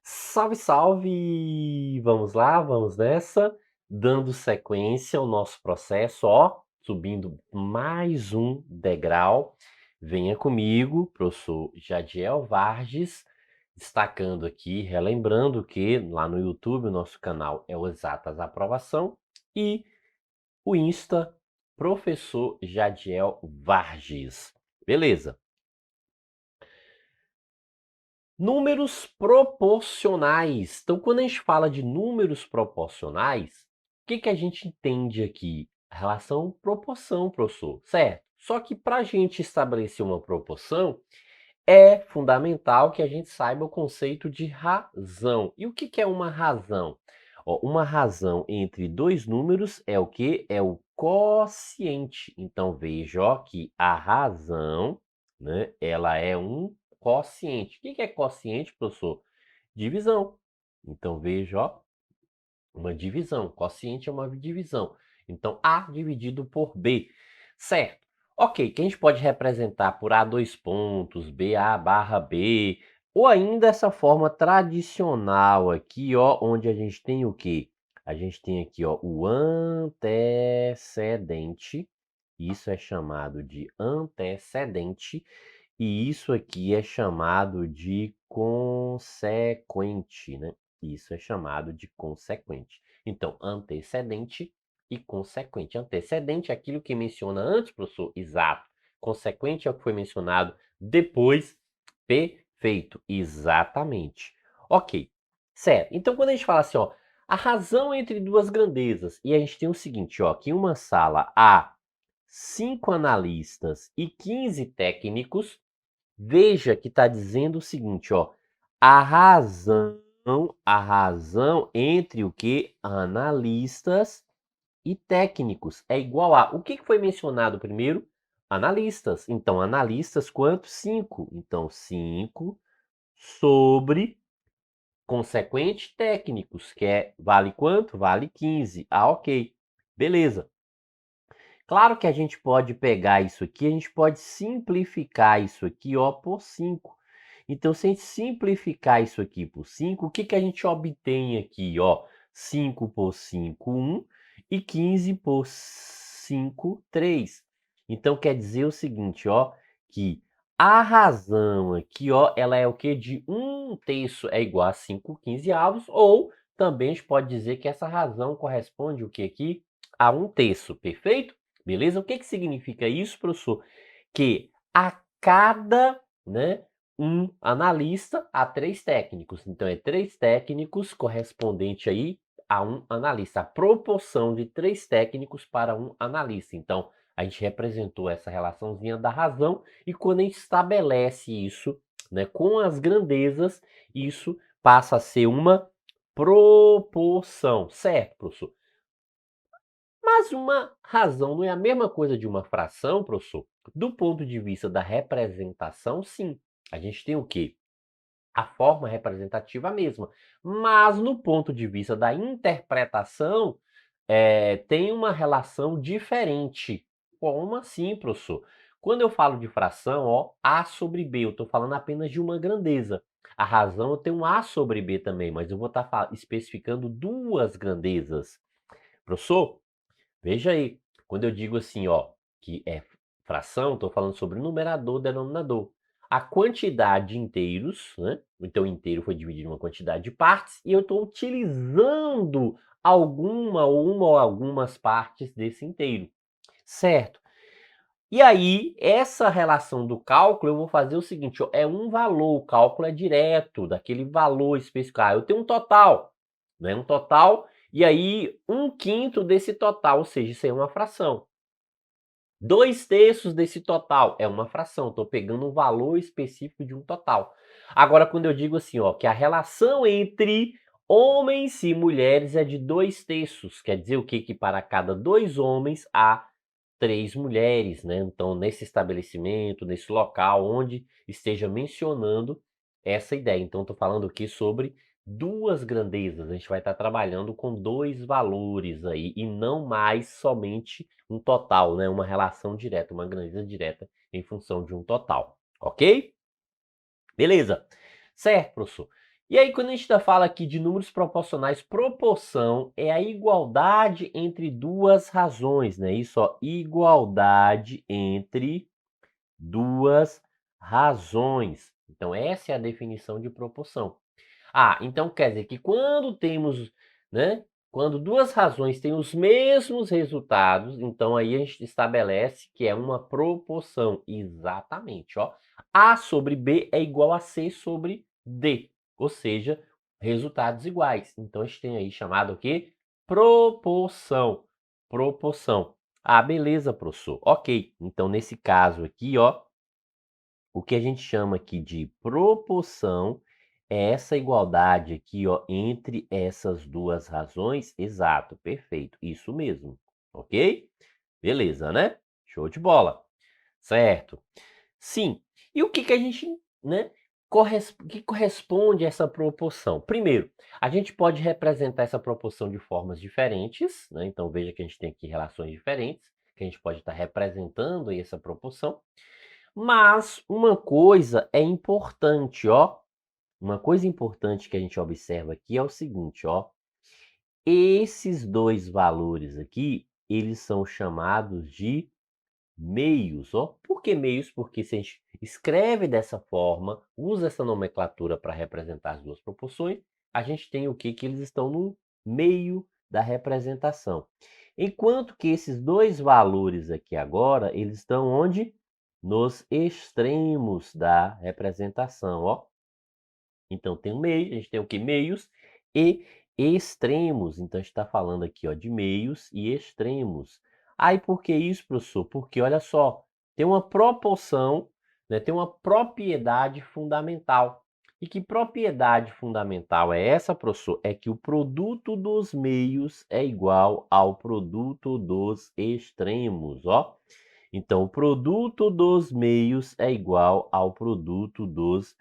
Salve, salve! Vamos lá, vamos nessa, dando sequência ao nosso processo, ó, subindo mais um degrau. Venha comigo, professor Jadiel Varges, destacando aqui, relembrando que lá no YouTube o nosso canal é o Exatas Aprovação e o Insta, professor Jadiel Varges. Beleza? Números proporcionais. Então, quando a gente fala de números proporcionais, o que a gente entende aqui? A relação proporção, professor, certo? Só que para a gente estabelecer uma proporção, é fundamental que a gente saiba o conceito de razão. E o que é uma razão? Ó, uma razão entre dois números é o que? É o quociente. Então, veja ó, que a razão, né, ela é um quociente. O que é quociente, professor? Divisão. Então, veja, ó, uma divisão. Quociente é uma divisão. Então, A dividido por B. Certo. Ok, que a gente pode representar por A dois pontos, BA barra B, ou ainda essa forma tradicional aqui, ó, onde a gente tem o quê? A gente tem aqui, ó, o antecedente. Isso é chamado de antecedente. E isso aqui é chamado de consequente, né? Isso é chamado de consequente. Então, antecedente e consequente. Antecedente é aquilo que menciona antes, professor? Exato. Consequente é o que foi mencionado depois. Perfeito. Exatamente. Ok. Certo. Então, quando a gente fala assim, ó, a razão entre duas grandezas, e a gente tem o seguinte, ó, que em uma sala há 5 analistas e 15 técnicos, veja que está dizendo o seguinte, ó, a razão entre o que? Analistas e técnicos é igual a... O que foi mencionado primeiro? Analistas. Então, analistas quanto? 5. Então, 5 sobre consequente técnicos, que vale quanto? Vale 15. Ah, ok. Beleza. Claro que a gente pode pegar isso aqui, a gente pode simplificar isso aqui, ó, por 5. Então, se a gente simplificar isso aqui por 5, o que a gente obtém aqui, ó? 5 por 5, 1, e 15 por 5, 3. Então, quer dizer o seguinte, ó, que a razão aqui, ó, ela é o quê? De 1/3 é igual a 5/15, ou também a gente pode dizer que essa razão corresponde o que aqui? A 1/3, perfeito? Beleza? O que significa isso, professor? Que a cada, né, um analista há 3 técnicos. Então, é 3 técnicos correspondente aí a um analista. A proporção de 3 técnicos para um analista. Então, a gente representou essa relaçãozinha da razão e quando a gente estabelece isso, né, com as grandezas, isso passa a ser uma proporção, certo, professor? Mas uma razão não é a mesma coisa de uma fração, professor? Do ponto de vista da representação, sim. A gente tem o quê? A forma representativa mesma. Mas no ponto de vista da interpretação, tem uma relação diferente. Como assim, professor? Quando eu falo de fração, ó, A sobre B, eu estou falando apenas de uma grandeza. A razão eu tenho um A sobre B também, mas eu vou estar especificando duas grandezas. Professor, veja aí, quando eu digo assim, ó, que é fração, estou falando sobre numerador, denominador. A quantidade de inteiros, né? Então, o inteiro foi dividido em uma quantidade de partes e eu estou utilizando uma ou algumas partes desse inteiro, certo? E aí, essa relação do cálculo, eu vou fazer o seguinte, ó, é um valor, o cálculo é direto, daquele valor específico. Ah, eu tenho um total, né? Um total, e aí 1/5 desse total, ou seja, isso aí é uma fração. 2/3 desse total é uma fração, estou pegando um valor específico de um total. Agora, quando eu digo assim, ó, que a relação entre homens e mulheres é de 2/3, quer dizer o quê? Que para cada 2 homens há 3 mulheres, né? Então, nesse estabelecimento, nesse local onde esteja mencionando essa ideia. Então, estou falando aqui sobre duas grandezas. A gente vai estar trabalhando com 2 valores aí e não mais somente um total, né? Uma relação direta, uma grandeza direta em função de um total, ok? Beleza. Certo, professor. E aí, quando a gente fala aqui de números proporcionais, proporção é a igualdade entre duas razões, né? Isso, ó, igualdade entre duas razões. Então, essa é a definição de proporção. Ah, então quer dizer que quando temos, né? Quando duas razões têm os mesmos resultados, então aí a gente estabelece que é uma proporção. Exatamente, ó. A sobre B é igual a C sobre D, ou seja, resultados iguais. Então a gente tem aí chamado o quê? Proporção. Proporção. Ah, beleza, professor. Ok. Então nesse caso aqui, ó, o que a gente chama aqui de proporção é essa igualdade aqui, ó, entre essas duas razões. Exato, perfeito, isso mesmo, ok? Beleza, né? Show de bola, certo? Sim. E o que que a gente, né, que corresponde a essa proporção? Primeiro, a gente pode representar essa proporção de formas diferentes, né? Então veja que a gente tem aqui relações diferentes, que a gente pode estar representando aí essa proporção. Mas uma coisa é importante, ó. Uma coisa importante que a gente observa aqui é o seguinte, ó. Esses dois valores aqui, eles são chamados de meios, ó. Por que meios? Porque se a gente escreve dessa forma, usa essa nomenclatura para representar as duas proporções, a gente tem o que? Que eles estão no meio da representação. Enquanto que esses dois valores aqui agora, eles estão onde? Nos extremos da representação, ó. Então tem um meio, a gente tem o que? Meios e extremos. Então a gente está falando aqui, ó, de meios e extremos. Aí por que isso, professor? Porque olha só, tem uma proporção, né, tem uma propriedade fundamental. E que propriedade fundamental é essa, professor? É que o produto dos meios é igual ao produto dos extremos, ó. Então, o produto dos meios é igual ao produto dos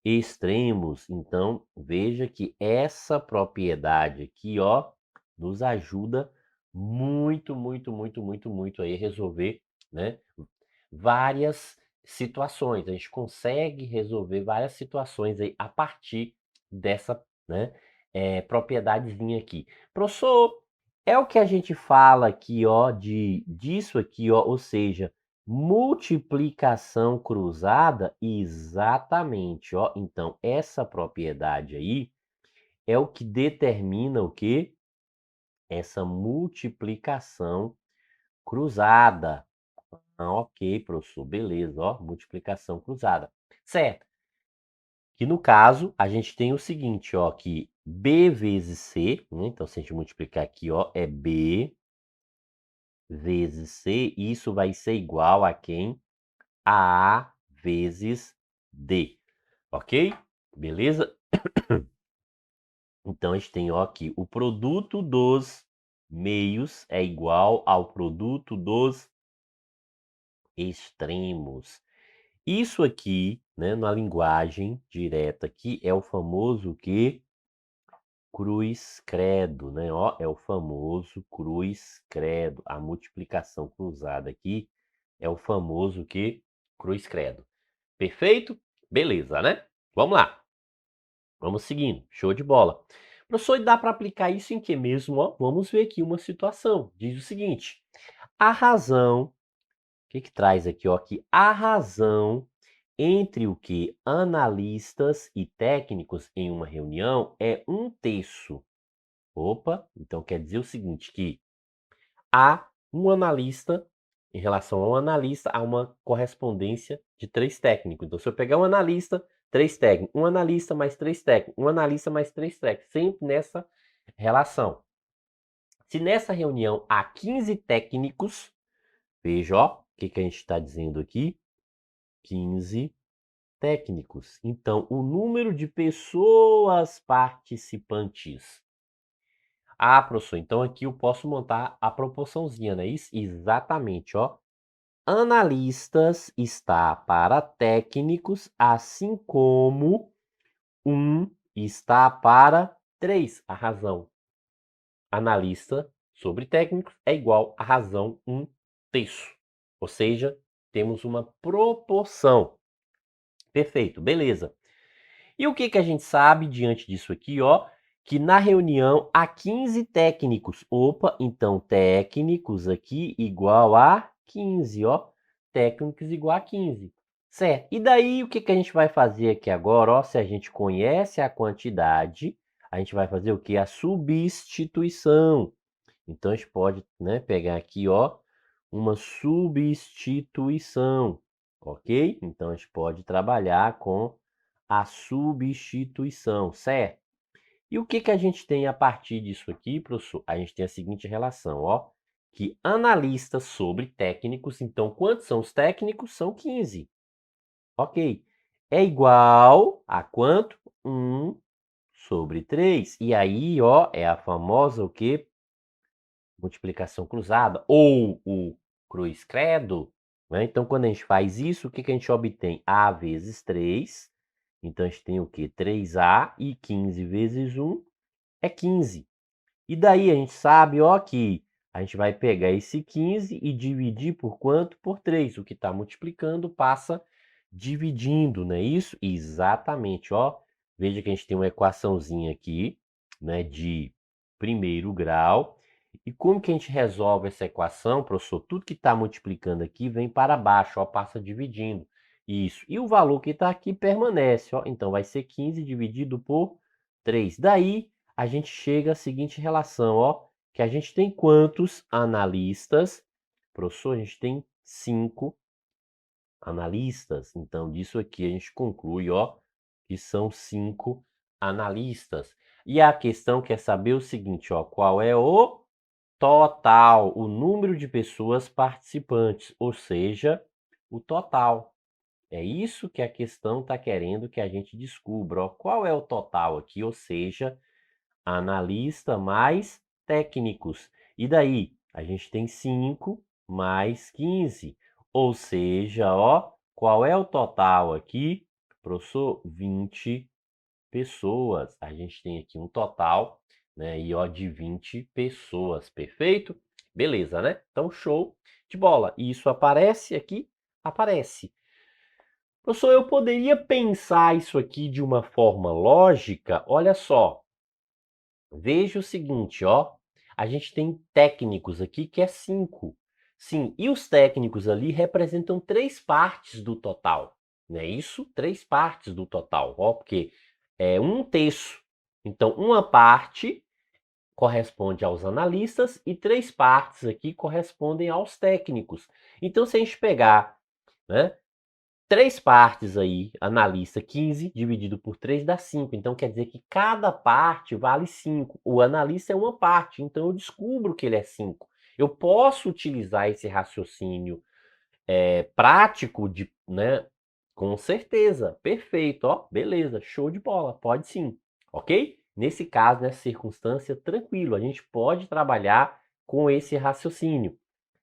extremos. Então, veja que essa propriedade aqui, ó, nos ajuda muito, muito, muito, muito, muito aí a resolver, né, várias situações. A gente consegue resolver várias situações aí a partir dessa, né, propriedadezinha aqui. Professor, é o que a gente fala aqui, ó, disso aqui, ó, ou seja, multiplicação cruzada? Exatamente, ó. Então, essa propriedade aí é o que determina o quê? Essa multiplicação cruzada. Ah, ok, professor, beleza, ó, multiplicação cruzada. Certo. Que no caso, a gente tem o seguinte, ó, que B vezes C, né? Então, se a gente multiplicar aqui, ó, é B vezes C, isso vai ser igual a quem? A A vezes D, ok? Beleza? Então, a gente tem, ó, aqui, o produto dos meios é igual ao produto dos extremos. Isso aqui, né, na linguagem direta aqui, é o famoso que cruz credo, né? Ó, é o famoso cruz credo. A multiplicação cruzada aqui é o famoso que cruz credo. Perfeito? Beleza, né? Vamos lá. Vamos seguindo. Show de bola. Professor, e dá para aplicar isso em que mesmo? Ó, vamos ver aqui uma situação. Diz o seguinte: a razão, o que que traz aqui, ó, que a razão entre o que analistas e técnicos em uma reunião é 1/3. Opa, então quer dizer o seguinte, que há um analista, em relação ao analista, há uma correspondência de 3 técnicos. Então, se eu pegar um analista, 3 técnicos, um analista mais 3 técnicos, um analista mais 3 técnicos, sempre nessa relação. Se nessa reunião há 15 técnicos, veja, ó, o que que a gente está dizendo aqui? 15 técnicos. Então, o número de pessoas participantes. Ah, professor, então aqui eu posso montar a proporçãozinha, não é isso? Exatamente, ó. Analistas está para técnicos, assim como 1 está para 3. A razão analista sobre técnicos é igual a razão 1/3. Ou seja, temos uma proporção. Perfeito, beleza. E o que a gente sabe diante disso aqui, ó? Que na reunião há 15 técnicos. Opa, então técnicos aqui igual a 15, ó. Técnicos igual a 15. Certo. E daí o que a gente vai fazer aqui agora, ó? Se a gente conhece a quantidade, a gente vai fazer o quê? A substituição. Então a gente pode, né, pegar aqui, ó, uma substituição, ok? Então a gente pode trabalhar com a substituição, certo? E o que a gente tem a partir disso aqui, professor? A gente tem a seguinte relação, ó, que analistas sobre técnicos, então quantos são os técnicos? São 15, ok? É igual a quanto? 1/3. E aí, ó, é a famosa o quê? Multiplicação cruzada ou o cruz credo, né? Então, quando a gente faz isso, o que a gente obtém? A vezes 3. Então, a gente tem o quê? 3A e 15 vezes 1 é 15. E daí a gente sabe, ó, que a gente vai pegar esse 15 e dividir por quanto? Por 3. O que está multiplicando passa dividindo, não é isso? Exatamente, ó. Veja que a gente tem uma equaçãozinha aqui, né, de primeiro grau. E como que a gente resolve essa equação, professor? Tudo que está multiplicando aqui vem para baixo, ó, passa dividindo. Isso. E o valor que está aqui permanece, ó. Então, vai ser 15 dividido por 3. Daí, a gente chega à seguinte relação, ó, que a gente tem quantos analistas? Professor, a gente tem 5 analistas. Então, disso aqui a gente conclui, ó, que são 5 analistas. E a questão quer saber o seguinte, ó, qual é o total, o número de pessoas participantes, ou seja, o total. É isso que a questão está querendo que a gente descubra, ó, qual é o total aqui, ou seja, analista mais técnicos. E daí? A gente tem 5 mais 15. Ou seja, ó, qual é o total aqui? Professor, 20 pessoas. A gente tem aqui um total, né, e ó, de 20 pessoas. Perfeito? Beleza, né? Então, show de bola. E isso aparece aqui? Aparece. Professor, eu poderia pensar isso aqui de uma forma lógica? Olha só. Veja o seguinte, ó, a gente tem técnicos aqui que é 5. Sim, e os técnicos ali representam 3 partes do total, não é isso? 3 partes do total, ó, porque é 1/3. Então, uma parte corresponde aos analistas e 3 partes aqui correspondem aos técnicos. Então, se a gente pegar, né, 3 partes aí, analista 15 dividido por 3 dá 5. Então quer dizer que cada parte vale 5. O analista é uma parte, então eu descubro que ele é 5. Eu posso utilizar esse raciocínio prático de, né? Com certeza, perfeito, ó, beleza, show de bola, pode sim, ok? Nesse caso, nessa circunstância, tranquilo, a gente pode trabalhar com esse raciocínio.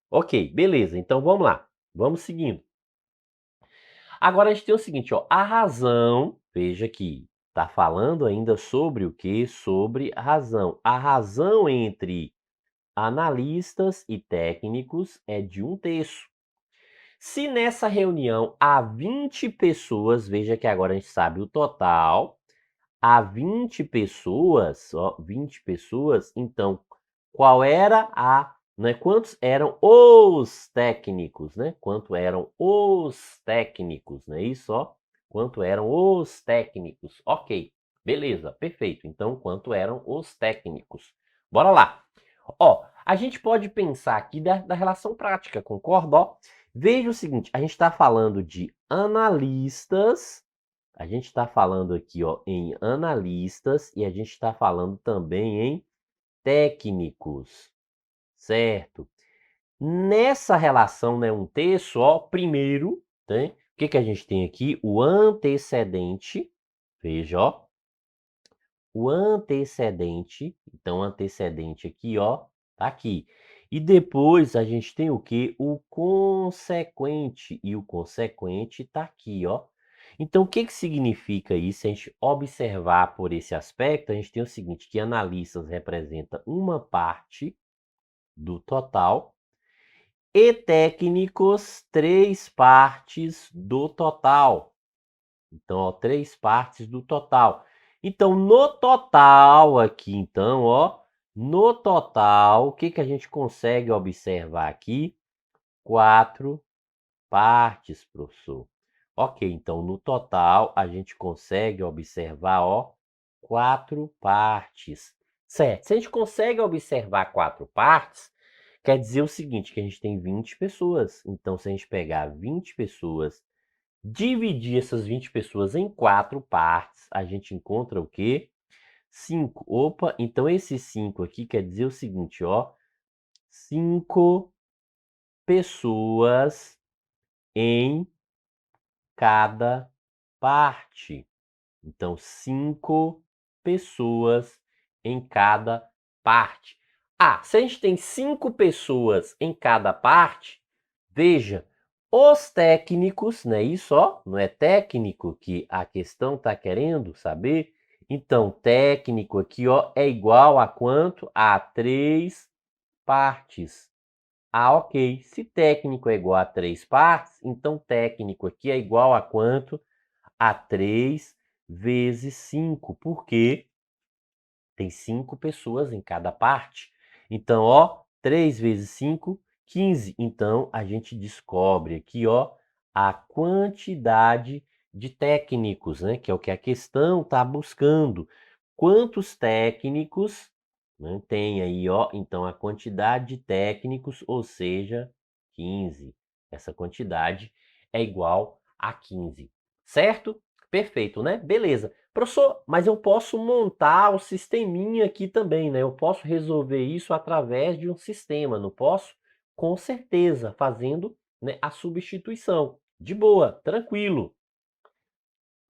Ok, beleza, então vamos lá, vamos seguindo. Agora a gente tem o seguinte, ó, a razão, veja que está falando ainda sobre o quê? Sobre a razão. A razão entre analistas e técnicos é de 1/3. Se nessa reunião há 20 pessoas, veja que agora a gente sabe o total, há 20 pessoas, ó, 20 pessoas, então qual era a, né, quantos eram os técnicos, né? Quanto eram os técnicos, não é isso, ó? Quanto eram os técnicos? Ok, beleza, perfeito. Então, quanto eram os técnicos? Bora lá. Ó, a gente pode pensar aqui da relação prática, concorda? Ó, veja o seguinte, a gente está falando de analistas, a gente está falando aqui, ó, em analistas e a gente está falando também em técnicos, certo? Nessa relação, né, 1/3, ó, primeiro, né, o que a gente tem aqui? O antecedente, veja, ó, o antecedente, então antecedente aqui, ó, tá aqui. E depois a gente tem o que? O consequente, e o consequente tá aqui, ó. Então o que significa isso? Se a gente observar por esse aspecto, a gente tem o seguinte, que analistas representa uma parte do total e técnicos 3 partes do total. Então, ó, 3 partes do total. Então, no total aqui, então, ó, no total, o que que a gente consegue observar aqui? 4 partes, professor. Ok, então no total a gente consegue observar, ó, 4 partes. Certo, se a gente consegue observar 4 partes, quer dizer o seguinte, que a gente tem 20 pessoas. Então, se a gente pegar 20 pessoas, dividir essas 20 pessoas em 4 partes, a gente encontra o quê? 5. Opa, então esse 5 aqui quer dizer o seguinte, ó, 5 pessoas em cada parte. Então, 5 pessoas em cada parte. Ah, se a gente tem 5 pessoas em cada parte, veja, os técnicos, não é isso, ó? Não é técnico que a questão está querendo saber? Então, técnico aqui, ó, é igual a quanto? A 3 partes. Ah, ok. Se técnico é igual a 3 partes, então técnico aqui é igual a quanto? A 3 vezes 5, porque tem 5 pessoas em cada parte. Então, ó, 3 vezes 5, 15. Então, a gente descobre aqui, ó, a quantidade de técnicos, né? Que é o que a questão está buscando. Quantos técnicos, né, tem aí, ó, então a quantidade de técnicos, ou seja, 15. Essa quantidade é igual a 15, certo? Perfeito, né? Beleza. Professor, mas eu posso montar o sisteminha aqui também, né? Eu posso resolver isso através de um sistema, não posso? Com certeza, fazendo, né, a substituição. De boa, tranquilo.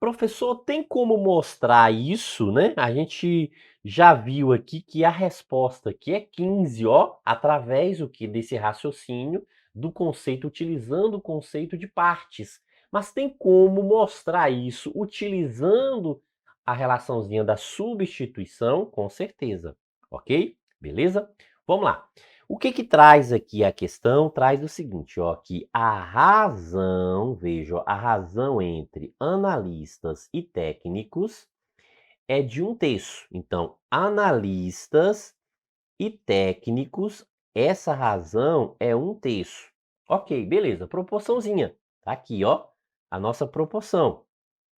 Professor, tem como mostrar isso, né? A gente já viu aqui que a resposta aqui é 15, ó, através o que desse raciocínio do conceito, utilizando o conceito de partes. Mas tem como mostrar isso utilizando a relaçãozinha da substituição? Com certeza, ok? Beleza? Vamos lá. O que que traz aqui a questão? Traz o seguinte, ó, que a razão, veja, ó, a razão entre analistas e técnicos é de 1/3. Então, analistas e técnicos, essa razão é 1/3. Ok, beleza, proporçãozinha. Tá aqui, ó, a nossa proporção,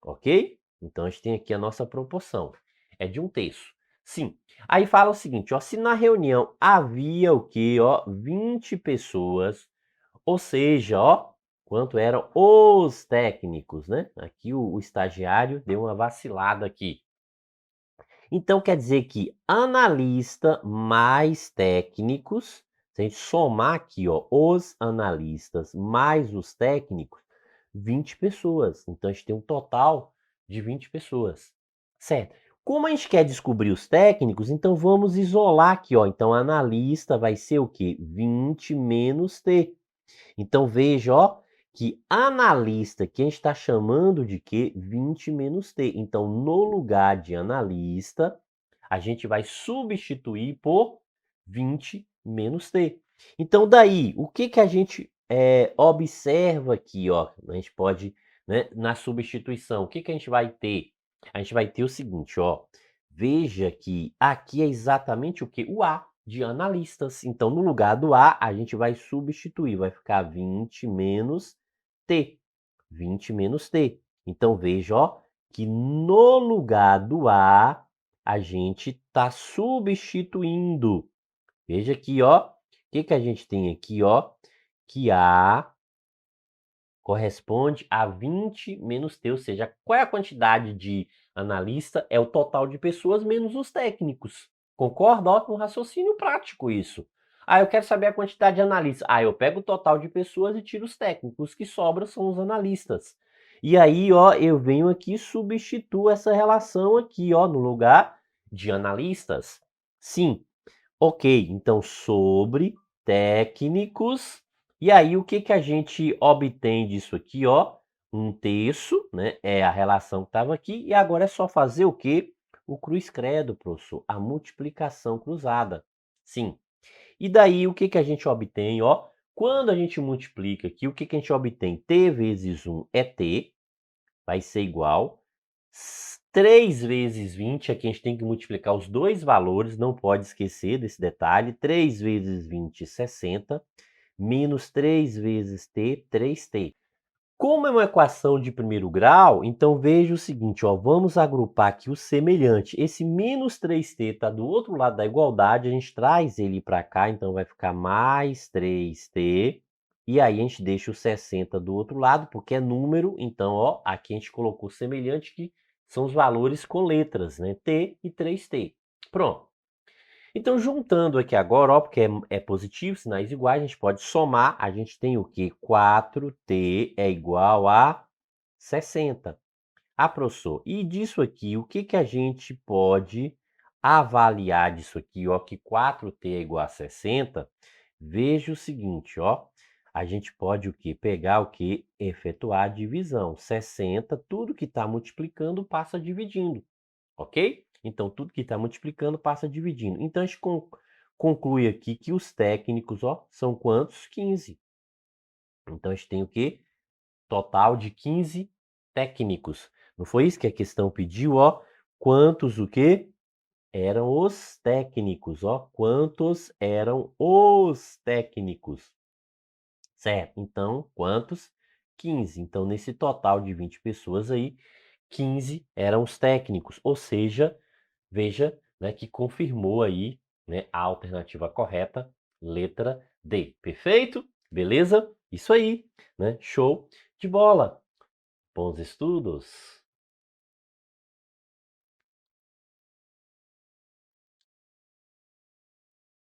ok? Então, a gente tem aqui a nossa proporção. É de 1/3. Sim. Aí fala o seguinte, ó, se na reunião havia o quê, ó, 20 pessoas, ou seja, ó, quanto eram os técnicos, né? Aqui o estagiário deu uma vacilada aqui. Então quer dizer que analista mais técnicos, se a gente somar aqui, ó, os analistas mais os técnicos, 20 pessoas. Então a gente tem um total de 20 pessoas, certo? Como a gente quer descobrir os técnicos, então vamos isolar aqui, ó. Então analista vai ser o quê? 20 menos T. Então veja, ó, que analista que a gente está chamando de quê? 20 menos T. Então, no lugar de analista, a gente vai substituir por 20 menos T. Então, daí, o que que a gente observa aqui, ó? A gente pode, né, na substituição, o que que a gente vai ter? A gente vai ter o seguinte, ó. Veja que aqui é exatamente o que? O A de analistas. Então, no lugar do A, a gente vai substituir, vai ficar 20 menos T. 20 menos T. Então, veja, ó, que no lugar do a gente está substituindo. Veja aqui, ó, o que que a gente tem aqui, ó, que A corresponde a 20 menos T, ou seja, qual é a quantidade de analista? É o total de pessoas menos os técnicos. Concorda? Ó, um raciocínio prático isso. Ah, eu quero saber a quantidade de analistas. Ah, eu pego o total de pessoas e tiro os técnicos. Os que sobram são os analistas. E aí, ó, eu venho aqui e substituo essa relação aqui, ó, no lugar de analistas. Sim, ok, então sobre técnicos. E aí o que que a gente obtém disso aqui, ó? 1/3, né? É a relação que estava aqui. E agora é só fazer o quê? O cruz credo, professor. A multiplicação cruzada. Sim. E daí o que que a gente obtém, ó? Quando a gente multiplica aqui, o que que a gente obtém? T vezes 1 é T. vai ser igual 3 vezes 20, aqui a gente tem que multiplicar os dois valores, não pode esquecer desse detalhe, 3 vezes 20, 60, menos 3 vezes t, 3t. Como é uma equação de primeiro grau, então veja o seguinte, ó, vamos agrupar aqui o semelhante. Esse menos 3t está do outro lado da igualdade, a gente traz ele para cá, então vai ficar mais 3t. E aí a gente deixa o 60 do outro lado, porque é número, então ó, aqui a gente colocou o semelhante, que são os valores com letras, né? T e 3t. Pronto. Então, juntando aqui agora, ó, porque é positivo, sinais iguais, a gente pode somar. A gente tem o quê? 4t é igual a 60. Ah, professor, e disso aqui, o que a gente pode avaliar disso aqui, ó, que 4t é igual a 60? Veja o seguinte, ó, a gente pode o quê? Pegar o quê? Efetuar a divisão. 60, tudo que está multiplicando passa dividindo. Ok? Então, tudo que está multiplicando passa dividindo. Então, a gente conclui aqui que os técnicos, ó, são quantos? 15. Então, a gente tem o quê? Total de 15 técnicos. Não foi isso que a questão pediu, ó? Quantos o quê? Eram os técnicos, ó. Quantos eram os técnicos? Certo? Então, quantos? 15. Então, nesse total de 20 pessoas aí, 15 eram os técnicos, ou seja, veja, né, que confirmou aí, né, a alternativa correta, letra D. Perfeito? Beleza? Isso aí, né? Show de bola. Bons estudos.